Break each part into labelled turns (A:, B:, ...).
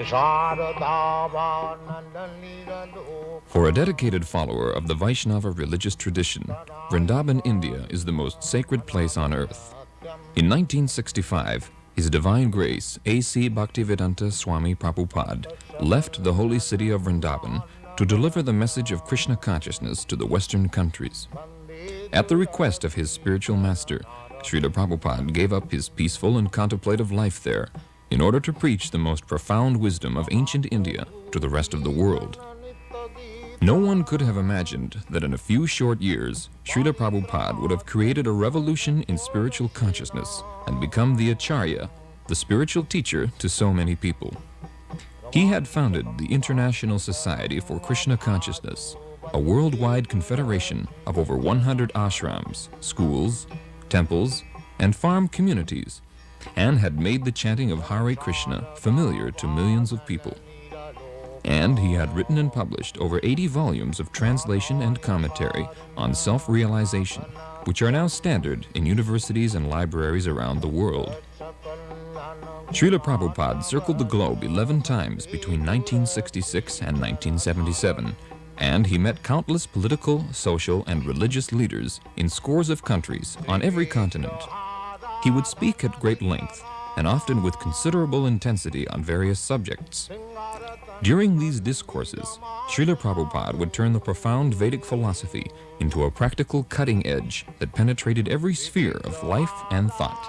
A: For a dedicated follower of the Vaishnava religious tradition, Vrindavan, India is the most sacred place on earth. In 1965, His Divine Grace A.C. Bhaktivedanta Swami Prabhupada left the holy city of Vrindavan to deliver the message of Krishna consciousness to the Western countries. At the request of his spiritual master, Srila Prabhupada gave up his peaceful and contemplative life there in order to preach the most profound wisdom of ancient India to the rest of the world. No one could have imagined that in a few short years, Srila Prabhupada would have created a revolution in spiritual consciousness and become the Acharya, the spiritual teacher to so many people. He had founded the International Society for Krishna Consciousness, a worldwide confederation of over 100 ashrams, schools, temples, and farm communities, and had made the chanting of Hare Krishna familiar to millions of people. And he had written and published over 80 volumes of translation and commentary on self-realization, which are now standard in universities and libraries around the world. Srila Prabhupada circled the globe 11 times between 1966 and 1977, and he met countless political, social, and religious leaders in scores of countries on every continent. He would speak at great length, and often with considerable intensity on various subjects. During these discourses, Srila Prabhupada would turn the profound Vedic philosophy into a practical cutting edge that penetrated every sphere of life and thought.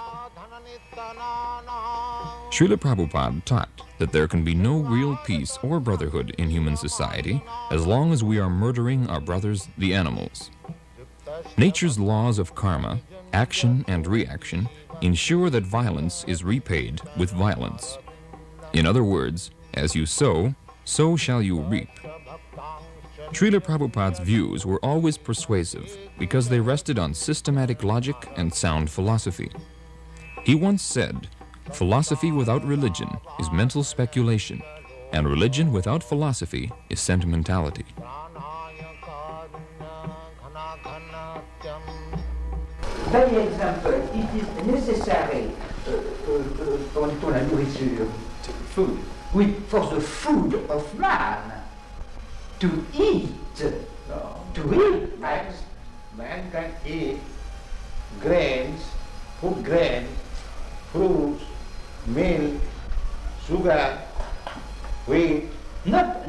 A: Srila Prabhupada taught that there can be no real peace or brotherhood in human society as long as we are murdering our brothers, the animals. Nature's laws of karma, action and reaction, ensure that violence is repaid with violence. In other words, as you sow, so shall you reap. Srila Prabhupada's views were always persuasive because they rested on systematic logic and sound philosophy. He once said, "Philosophy without religion is mental speculation, and religion without philosophy is sentimentality."
B: By example, it is necessary pour la nourriture, food. Oui, for the food of man to eat. To eat.
C: Man can eat grains, food grains, fruits, milk, sugar, wheat.
B: Not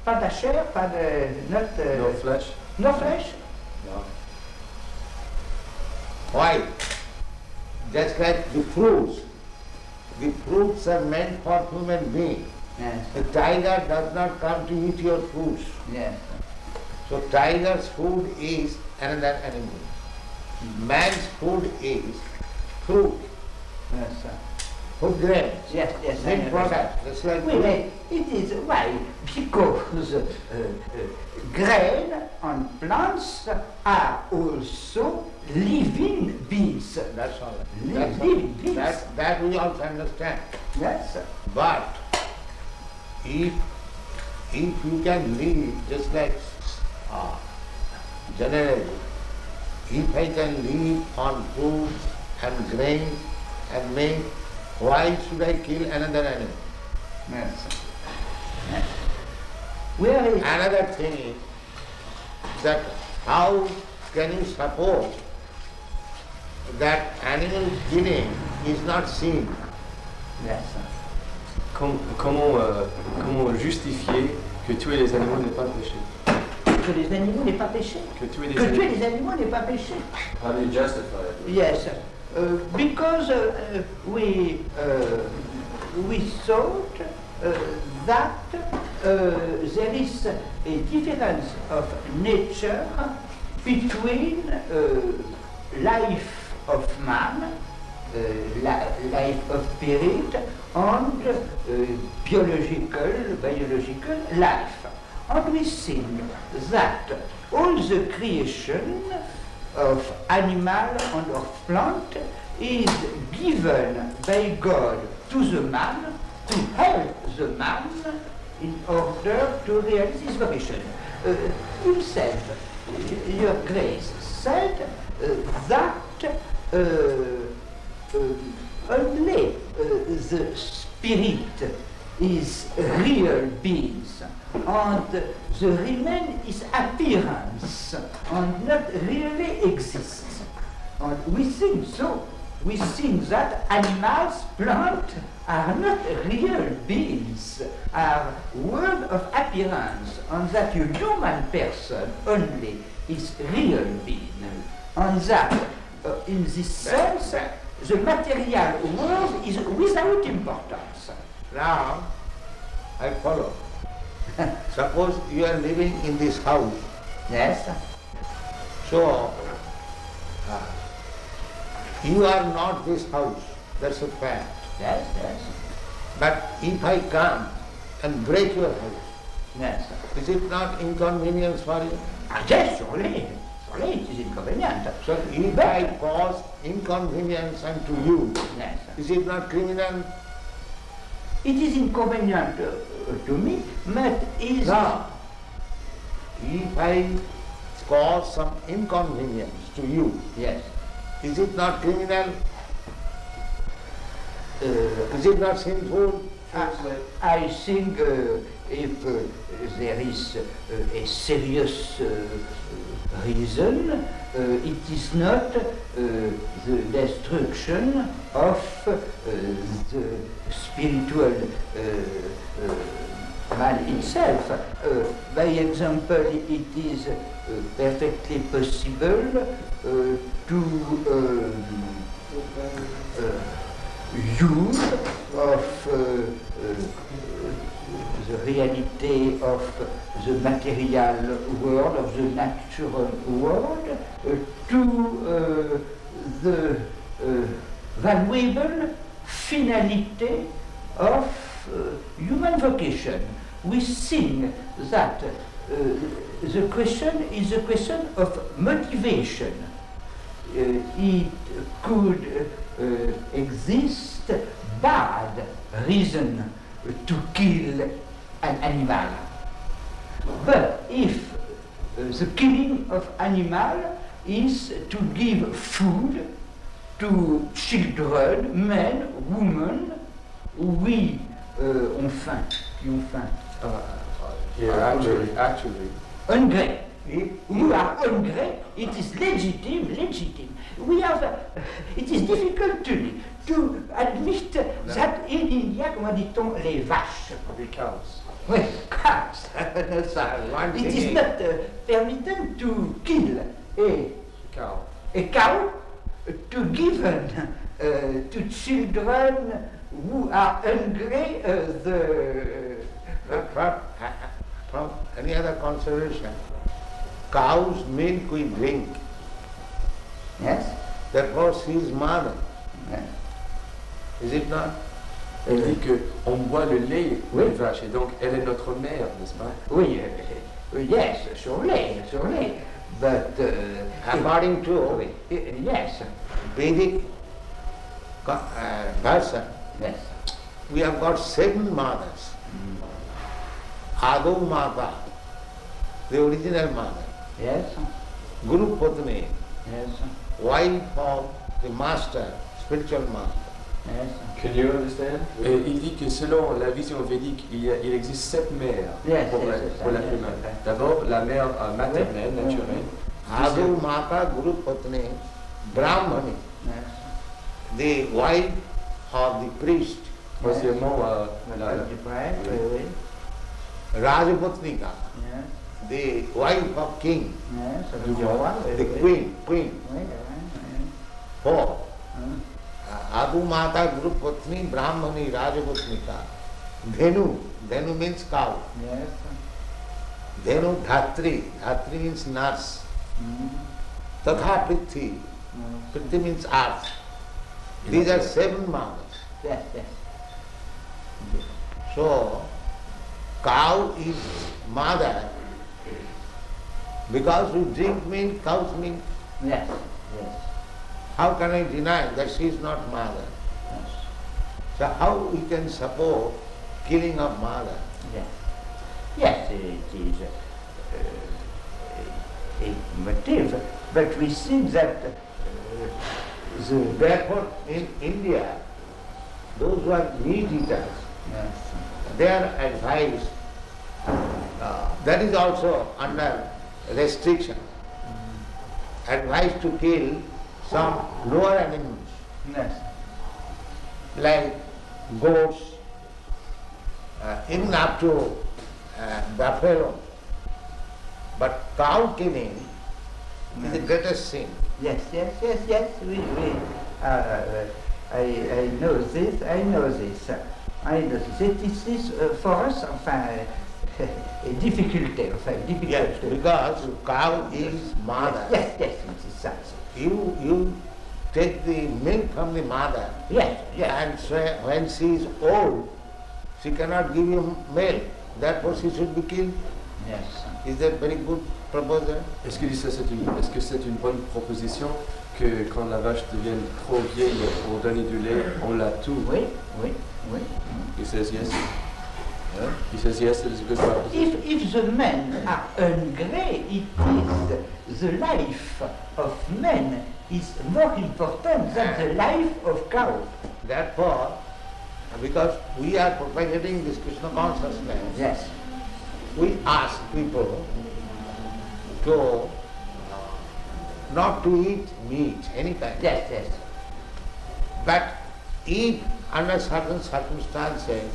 B: pas de chair, pas de
C: No flesh.
B: No flesh.
C: No. Why? Just like the fruits. The fruits are meant for human beings.
B: Yes.
C: The tiger does not come to eat your fruits.
B: Yes.
C: So tiger's food is another animal. Man's food is fruit.
B: Yes, sir.
C: Food grains.
B: Yes, yes.
C: Same product. That's like
B: Oui, mais it is why? Because grain on plants are also living beings.
C: That's all.
B: Living beings.
C: That we also understand.
B: Yes, sir.
C: But if you can live just like generally, if I can live on food and grains and milk, why should I kill another animal?
B: Yes, sir. Yes. Where is
C: Another thing is that how can you suppose that animal killing is not sin?
B: Yes, sir.
D: Comment justifier que tuer les animaux n'est pas péché?
B: Que les animaux n'est pas péché.
D: Que tuer
B: les animaux n'est pas péché.
D: How do you justify it?
B: Yes, because we thought that there is a difference of nature between life of man, life of spirit, and biological life. And we think that all the creation of animal and of plant is given by God to the man to help the man in order to realize his vocation. Himself, Your Grace, said that only the spirit is real beings, and the remain is appearance, and not really exists. And we think so. We think that animals, plants, are not real beings, are world of appearance, and that a human person only is real being. And that, in this sense, the material world is without importance.
C: Now, I follow. Suppose you are living in this house.
B: Yes.
C: So, you are not this house. That's a fact.
B: Yes, yes.
C: But if I come and break your house,
B: Yes.
C: is it not inconvenience for you?
B: Yes, surely. Surely it is inconvenient.
C: So if I cause inconvenience unto you,
B: Yes.
C: is it not criminal?
B: It is inconvenient to me, but is...
C: No. If I cause some inconvenience to you,
B: Yes.
C: is it not criminal? Is it not sinful?
B: I think if there is a serious reason, it is not the destruction of the spiritual man itself. By example, it is perfectly possible to use of the reality of the material world, of the natural world, to the valuable finality of human vocation. We think that the question is a question of motivation. It could exist bad reason to kill an animal. But if the killing of animal is to give food to children, men, women, oui, ont faim, qui ont faim.
D: Actually,
B: Hungry. Who are hungry, it is legitimate. We have, it is difficult to admit that in India, comment dit-on, les vaches.
D: the cows.
B: Oui, cows. No, sir. It is not permitted to kill
D: Cow.
B: a cow to give to children who are hungry
C: But from any other consideration, cow's milk we drink.
B: Yes?
C: Therefore she is mother.
B: Yes.
C: Is it not?
D: Elle dit qu'on boit le lait
B: Oui.
D: des vaches et donc elle est notre mère, n'est-ce pas?
B: Oui, yes, surely. But
C: According to
B: yes,
C: Vedic version,
B: yes.
C: we have got 7 mothers. Ado Mata, the original mother.
B: Yes,
C: Guru Patni,
B: yes,
C: wife of the master, spiritual master.
B: yes.
D: Can you understand? Et il dit que selon la vision védique, il existe 7 mères
B: Yes,
D: pour
B: yes,
D: pour
B: yes,
D: l'être
B: yes,
D: humain.
B: yes.
D: D'abord, la mère maternelle,
B: Oui.
D: naturelle.
C: Ado Mata, Guru Patni, Brahmani,
B: Yes.
C: the wife of the priest,
D: Troisièmement,
B: Oui.
C: Rajapatnika,
B: Yes,
C: the wife of king,
B: yes.
C: the queen.
B: Oui.
C: 4. Adu Mata, Guru Patni, Brahmani, Rajapatnika. Dhenu means cow.
B: Yes.
C: Dhenu Dhatri means nurse. Tatha Prithvi means earth. These are 7 mothers.
B: Yes, yes.
C: So, cow is mother because we drink milk, cow's milk.
B: Yes, yes.
C: How can I deny that she is not mother?
B: Yes.
C: So how we can support killing of mother?
B: Yes. Yes, it is a motive, but we see that
C: Therefore, in India, those who are meat eaters, their advice, that is also under restriction. Advice to kill some lower animals,
B: Yes.
C: like goats, even up to buffalo. But cow killing is the greatest sin.
B: Yes. I know this. I know this. It is for us, enfin, a difficulty.
C: Yes, because cow is mother.
B: Yes, it is that.
C: You take the milk from the mother,
B: Yes.
C: and so when she is old, she cannot give you milk. Therefore, she should be killed.
B: Yes.
C: Is that very good proposal?
D: Est-ce que c'est une bonne proposition que quand la vache devient trop vieille pour donner du lait, on la tue?
B: Oui.
D: He says yes. He says yes, it is a good proposition.
B: If the men are hungry, it is the life of men is more important than the life of cow.
C: Therefore, because we are propagating this Krishna consciousness,
B: Yes.
C: we ask people to not to eat meat, any kind.
B: Yes.
C: But if under certain circumstances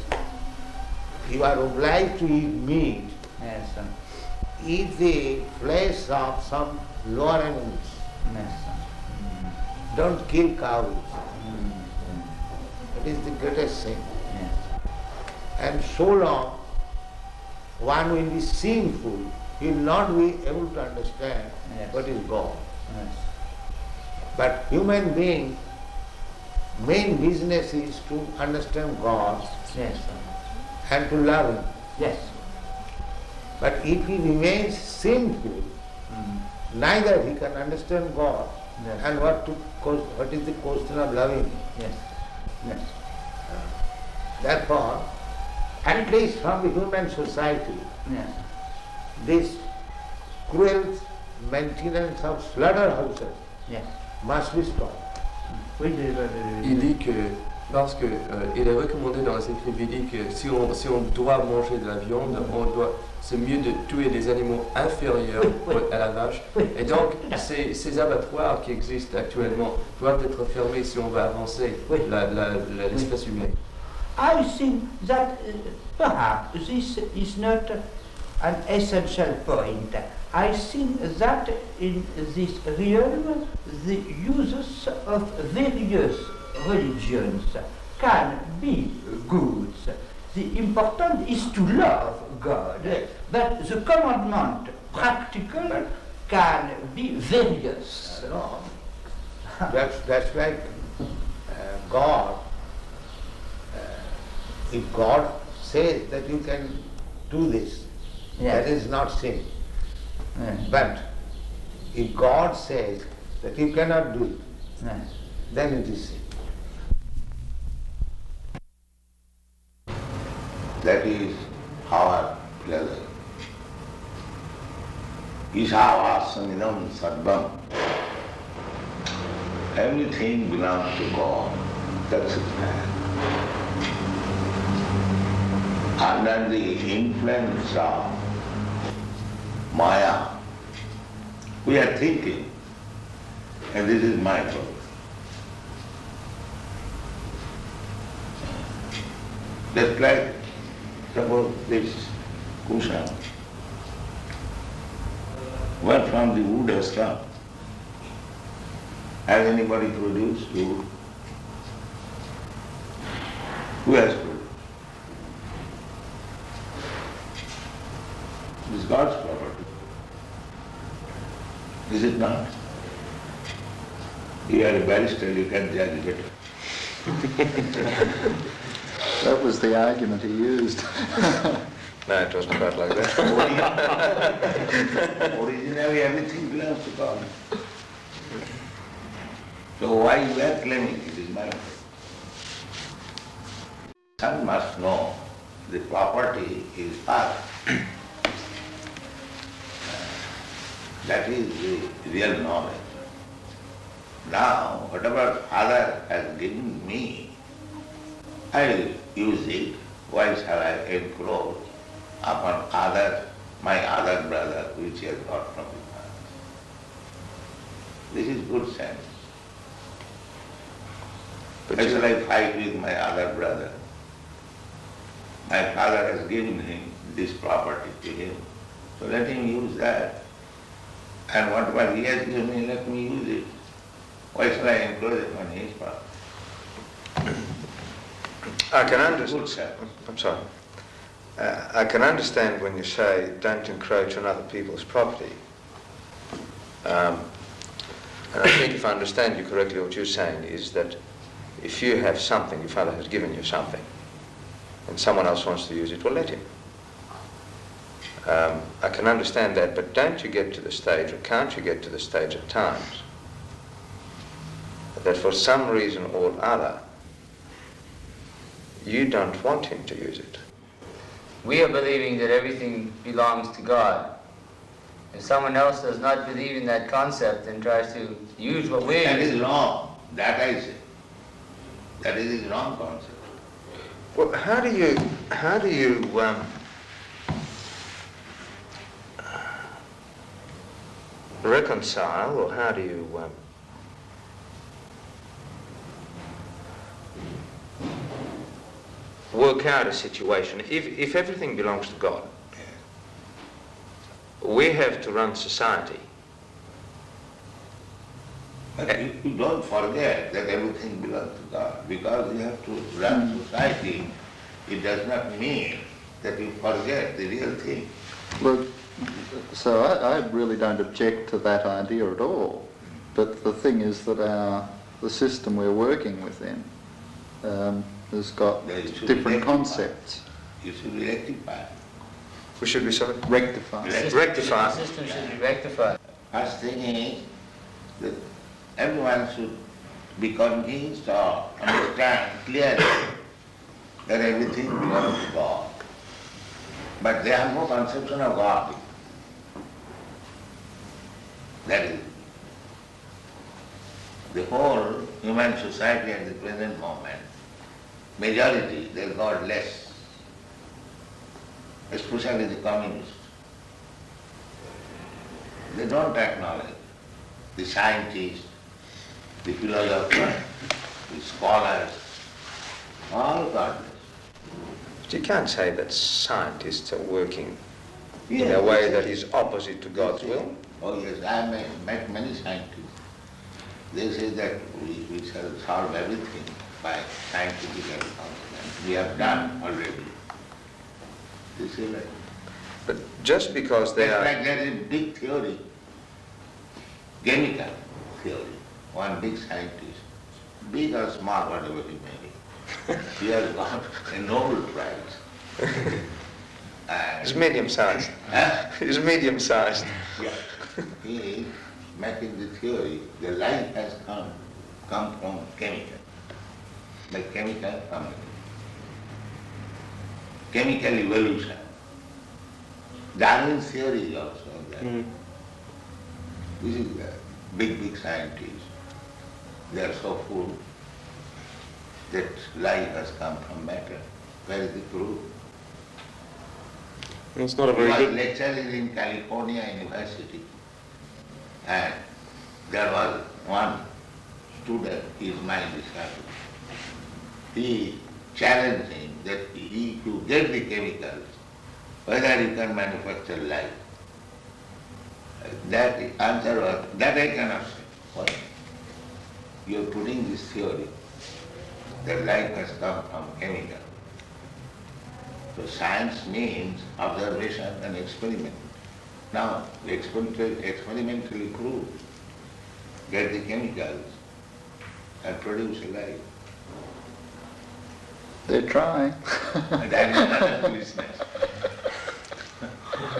C: you are obliged to eat meat,
B: Yes.
C: eat the flesh of some lower animals.
B: Yes.
C: Don't kill cows. It is the greatest sin.
B: Yes.
C: And so long one will be sinful, he will not be able to understand
B: Yes.
C: what is God.
B: Yes.
C: But human being, main business is to understand God
B: Yes.
C: and to love Him.
B: Yes.
C: But if he remains sinful, neither he can understand God
B: Yes.
C: and what is the question of loving Him.
B: Yes.
C: Therefore, at least from the human society,
B: Yes.
C: this cruel maintenance of slaughterhouses
B: Yes.
C: must be stopped.
D: Il dit que parce que il est recommandé dans les écrits védiques que si on doit manger de la viande, c'est mieux de tuer des animaux inférieurs à la vache. Et donc ces abattoirs qui existent actuellement doivent être fermés si on veut avancer l'espèce humaine.
B: I think that perhaps this is not an essential point. I think that in this realm the uses of various religions can be good. The important is to love God, but the commandment practical can be various.
C: No. That's like God. If God says that you can do this,
B: Yes.
C: that is not sin.
B: Yes.
C: But if God says that you cannot do it,
B: Yes.
C: then it is sin. That is our pleasure. Ishavasyanidam sarvam. Everything belongs to God. That's it. Under the influence of Maya, we are thinking, and this is my fault. Just like, suppose this cushion, where from the wood has come? Has anybody produced wood? Who has produced? It is God's property. Is it not? You are a barrister, you can judge better.
E: That was the argument he used.
F: No, it wasn't quite like that.
C: Originally everything belongs to God. So why you are claiming it is my fault? One must know the property is Father. That is the real knowledge. Now, whatever Father has given me, I will use it. Why shall I encroach upon my other brother, which he has got from his father? This is good sense. Why shall I fight with my other brother? My father has given him this property to him, so let him use that. And whatever he has given me, let me use it. Why shall I encroach upon his property?
F: I can understand. I'm sorry. I can understand when you say don't encroach on other people's property. And I think if I understand you correctly, what you're saying is that if you have something, your father has given you something, and someone else wants to use it, well, let him. I can understand that, but don't you get to the stage, or can't you get to the stage at times, that for some reason or other, you don't want him to use it?
G: We are believing that everything belongs to God. If someone else does not believe in that concept and tries to use what we're
C: That
G: using,
C: is wrong. That I say. That is a wrong concept.
F: Well, how do you reconcile, or how do you work out a situation? If everything belongs to God, we have to run society.
C: But you don't forget that everything belongs to God. Because you have to run society, it does not mean that you forget the real thing.
E: Look, so I really don't object to that idea at all. But the thing is that the system we're working within has got different concepts.
C: You should be rectified.
F: We should be sorry?
E: Rectified.
F: Rectify.
G: the system should be rectified.
C: First thing is that everyone should be convinced or understand clearly that everything belongs to God. But they have no conception of God. That is the whole human society at the present moment. Majority, they are godless, especially the communists. They don't acknowledge the scientists, the philosophers, the scholars, all godless.
F: But you can't say that scientists are working in
C: Yes,
F: a way
C: yes,
F: that
C: yes.
F: is opposite to God's will.
C: Oh yes, I have met many scientists. They say that we shall solve everything by scientific advancement. We have done already. They say like,
F: But just because they
C: that's
F: are...
C: like there is a big theory, chemical theory, one big scientist, big or small, whatever he may be. He has got a Nobel Prize.
F: It's medium-sized.
C: Huh?
F: It's medium-sized.
C: Yeah. He is making the theory, the life has come from chemical, by chemical coming. Chemical evolution. Darwin's theory is also that. This is the big scientists. They are so full that life has come from matter. Where is the proof?
D: It's not a
C: He
D: very
C: was
D: good...
C: lecturing in California University, and there was one student, his mind discovered. He challenged him that he to get the chemicals, whether he can manufacture life. That answer was, that I cannot say. Why? You are putting this theory that life has come from chemical. So science means observation and experiment. Now, experimentally prove, get the chemicals and produce a life.
E: They're trying.
C: And that is another business.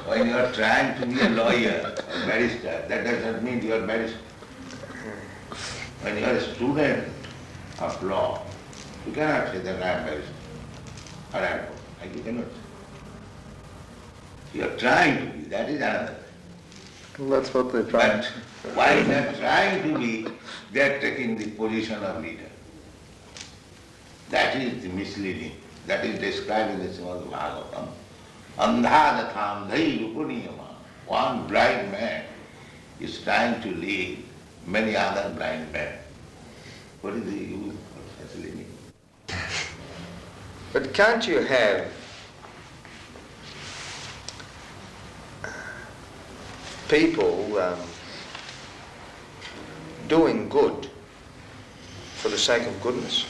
C: When you are trying to be a lawyer or barrister, that does not mean you are barrister. When you are a student of law, you cannot say that I am barrister or advocate. You cannot say. You are trying to be, that is another thing.
E: Well, that's what they're trying.
C: But while they are trying to be, they are taking the position of leader. That is the misleading. That is described in the Srimad Bhagavatam. Andhadatham dhairupuniyama. One blind man is trying to lead many other blind men. What is the use of such leading?
F: But can't you have people doing good for the sake of goodness?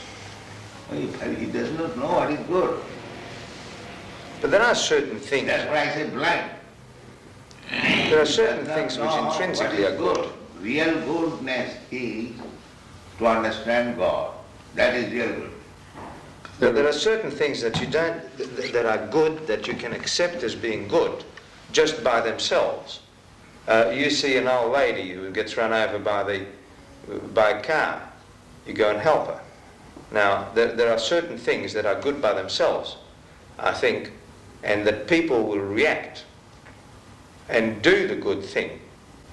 C: He does not know what is good.
F: But there are certain things.
C: That's why I say blind.
F: There are certain things which intrinsically are good.
C: Real goodness is to understand God. That is real good.
F: But there are certain things that you don't, that are good, that you can accept as being good, just by themselves. You see an old lady who gets run over by a car. You go and help her. Now, there are certain things that are good by themselves, I think, and that people will react and do the good thing,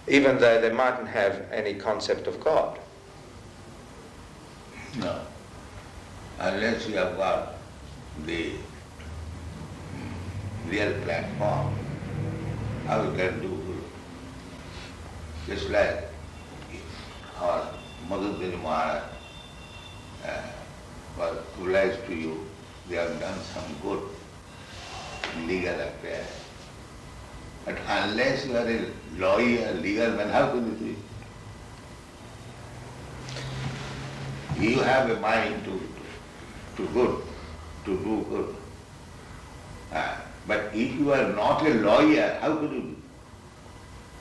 F: even though they mightn't have any concept of God.
C: No. Unless you have got the real platform, how you can do good? Just like our Madhudari Maharaj was obliged to you, they have done some good legal affair. But unless you are a lawyer, legal man, how can you do it? You have a mind to do good. But if you are not a lawyer, how could you do?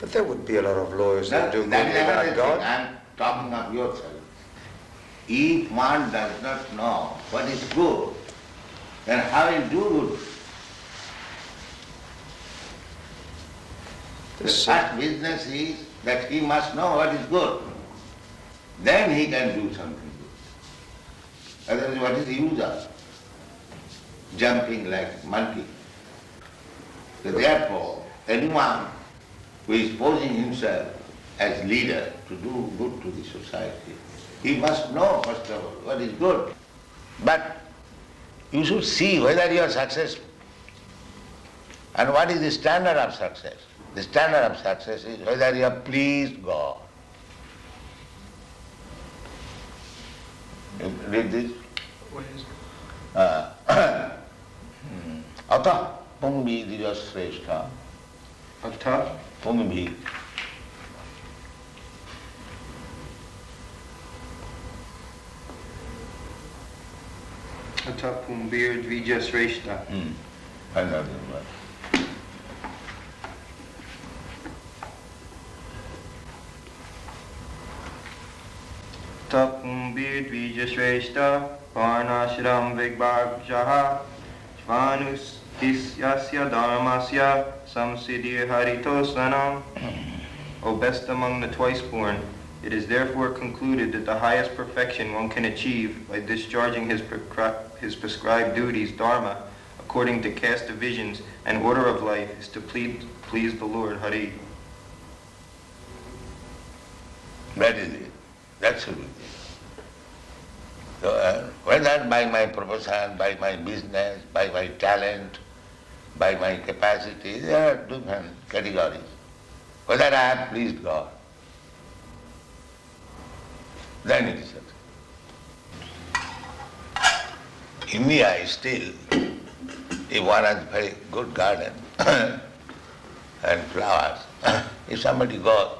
F: But there would be a lot of lawyers that do good
C: That is another
F: without
C: thing.
F: God.
C: I am talking of yourself. If one does not know what is good, then how will do good? The first business is that he must know what is good. Then he can do something good. Otherwise, what is the use of jumping like monkey? So therefore, anyone who is posing himself as leader to do good to the society, he must know, first of all, what is good. But you should see whether you are successful. And what is the standard of success? The standard of success is whether you have pleased God. You read this?
F: What is
C: Atah pungbi dijasreshta.
F: Atah
C: Pungbi.
F: Atah pumbir dvijasreshta.
C: Another one.
F: Atah pumbir dvijasreshta. Varnashram vigbhagjaha. Shvanus isyasya dharmasya. Samsiddhi haritosanam. O best among the twice-born, it is therefore concluded that the highest perfection one can achieve by discharging his prescribed duties, dharma, according to caste divisions and order of life, is to please the Lord, Hari.
C: That is it. That's it. So, whether by my profession, by my business, by my talent, by my capacity, there are different categories. Whether I have pleased God, then it is success. India is still, if one has a very good garden and flowers, if somebody goes,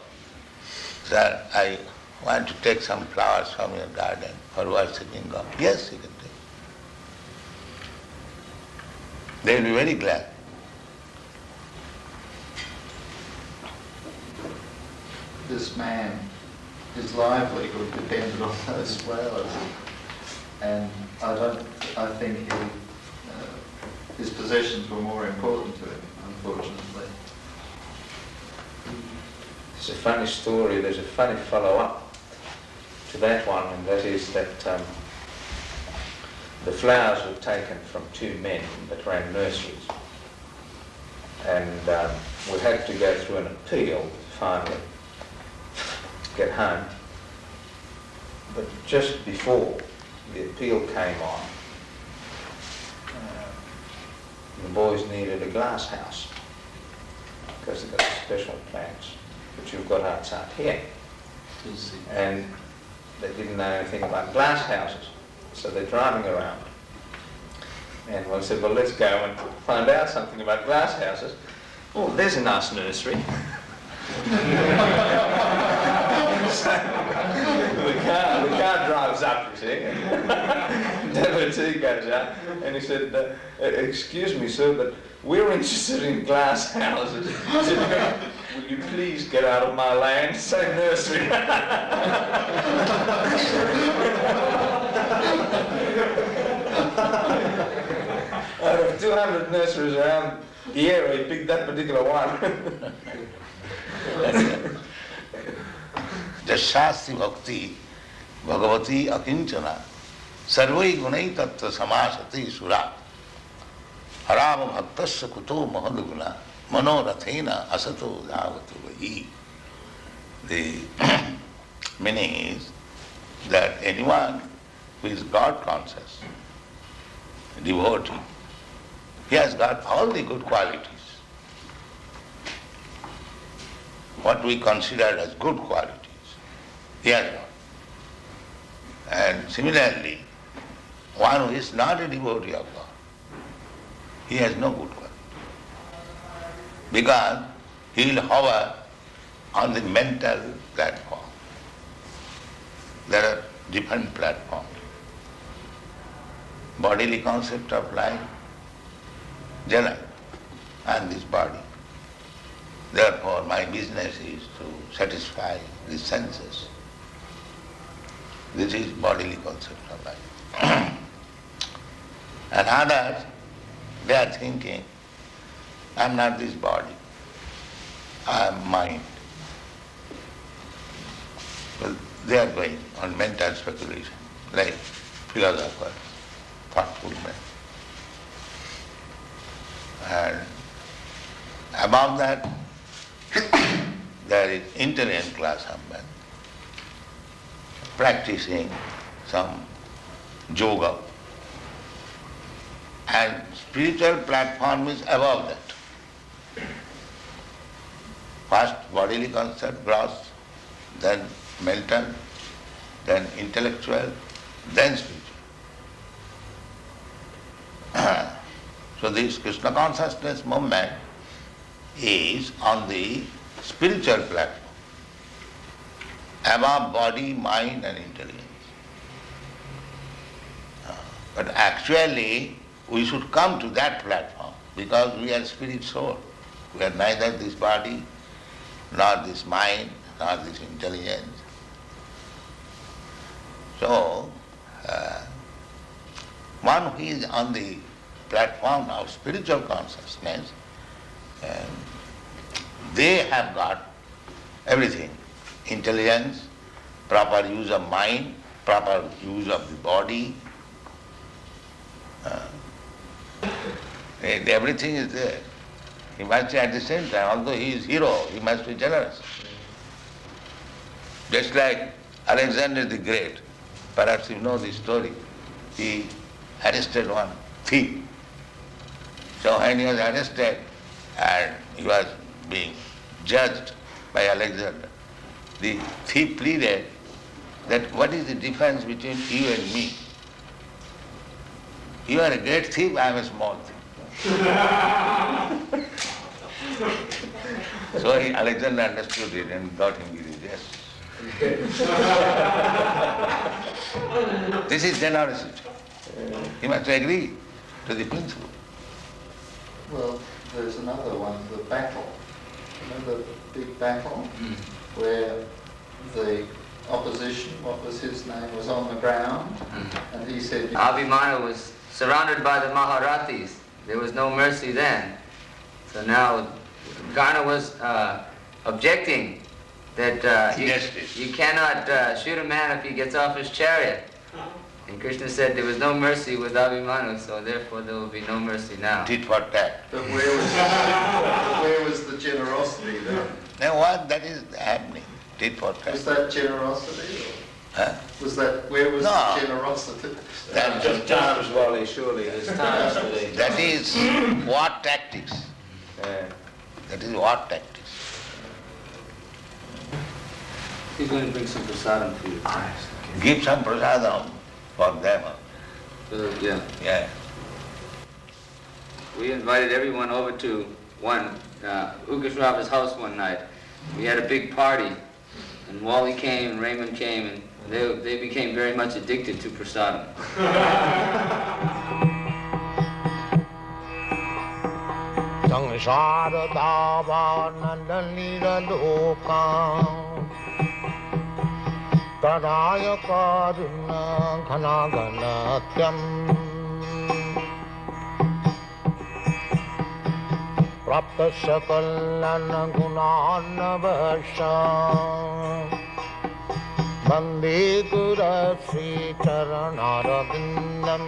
C: sir, I want to take some flowers from your garden for worshipping God. Yes, you can take. They will be very glad.
E: This man, his livelihood depended on those flowers, and I think his possessions were more important to him, unfortunately.
H: It's a funny story. There's a funny follow-up to that one, and that is that the flowers were taken from two men that ran nurseries, and we had to go through an appeal finally to get home. But just before the appeal came on, the boys needed a glass house because they've got special plants, which you've got outside here. And they didn't know anything about glass houses, so they're driving around. And I said, well, let's go and find out something about glass houses. Oh, there's a nice nursery. So the car drives up, you see, and Devotee goes out, and he said, excuse me, sir, but we're interested in glass houses. He said, will you please get out of my land? Say nursery. Out of 200 nurseries around the area, he picked that particular one.
C: Jashasti bhakti bhagavati akinchana sarvai gunai tattva samasati sura harava bhaktasya kuto mahaduguna manorathena asato dhavatu vahi. The meaning is that anyone who is God conscious, devotee, he has got all the good qualities. What we consider as good qualities, he has got. And similarly, one who is not a devotee of God, he has no good quality. Because he will hover on the mental platform. There are different platforms. Bodily concept of life, general, and this body. Therefore, my business is to satisfy the senses. This is bodily concept of life. And others, they are thinking, I am not this body, I am mind. Well, they are going on mental speculation, like philosophers, thoughtful men. And above that, there is intelligent class of men practicing some yoga. And spiritual platform is above that. First bodily concept, gross, then mental, then intellectual, then spiritual. So this Krishna consciousness movement is on the spiritual platform, above body, mind and intelligence. But actually we should come to that platform because we are spirit soul. We are neither this body, nor this mind, nor this intelligence. So, one who is on the platform of spiritual consciousness, they have got everything. Intelligence, proper use of mind, proper use of the body. Everything is there. He must be at the same time, although he is hero, he must be generous. Just like Alexander the Great, perhaps you know the story, he arrested one thief. So when he was arrested and he was being judged by Alexander, the thief pleaded that what is the difference between you and me? You are a great thief, I am a small thief. So Alexander understood it and got him released. This is generosity. He must agree to the principle.
E: Well, there's another one, the battle. Remember the big battle where the opposition, what was his name, was on the ground, and he said...
G: Abhimanyu was surrounded by the Maharathis. There was no mercy then. So now Karna was objecting that you cannot shoot a man if he gets off his chariot. And Krishna said there was no mercy with Abhimanyu, so therefore there will be no mercy now.
C: Tit for tat.
E: But where was the generosity then?
C: Now what that is happening? Tit for tat.
E: Was that generosity?
C: Huh?
E: Was that, where was
C: No.
E: the generosity?
C: That,
H: Just times, Wally, surely, there's times to these.
C: that is war tactics.
H: Yeah.
C: That is war tactics.
G: He's going to bring some prasadam for you.
C: Give some prasadam for them.
G: Yeah.
C: Yeah.
G: We invited everyone over to Ukasrava's house one night. We had a big party, and Wally came and Raymond came, and they became very much addicted to prasadam.
I: Praptasya kalana gunana vasha Bande Gura Sri Charanara Vindam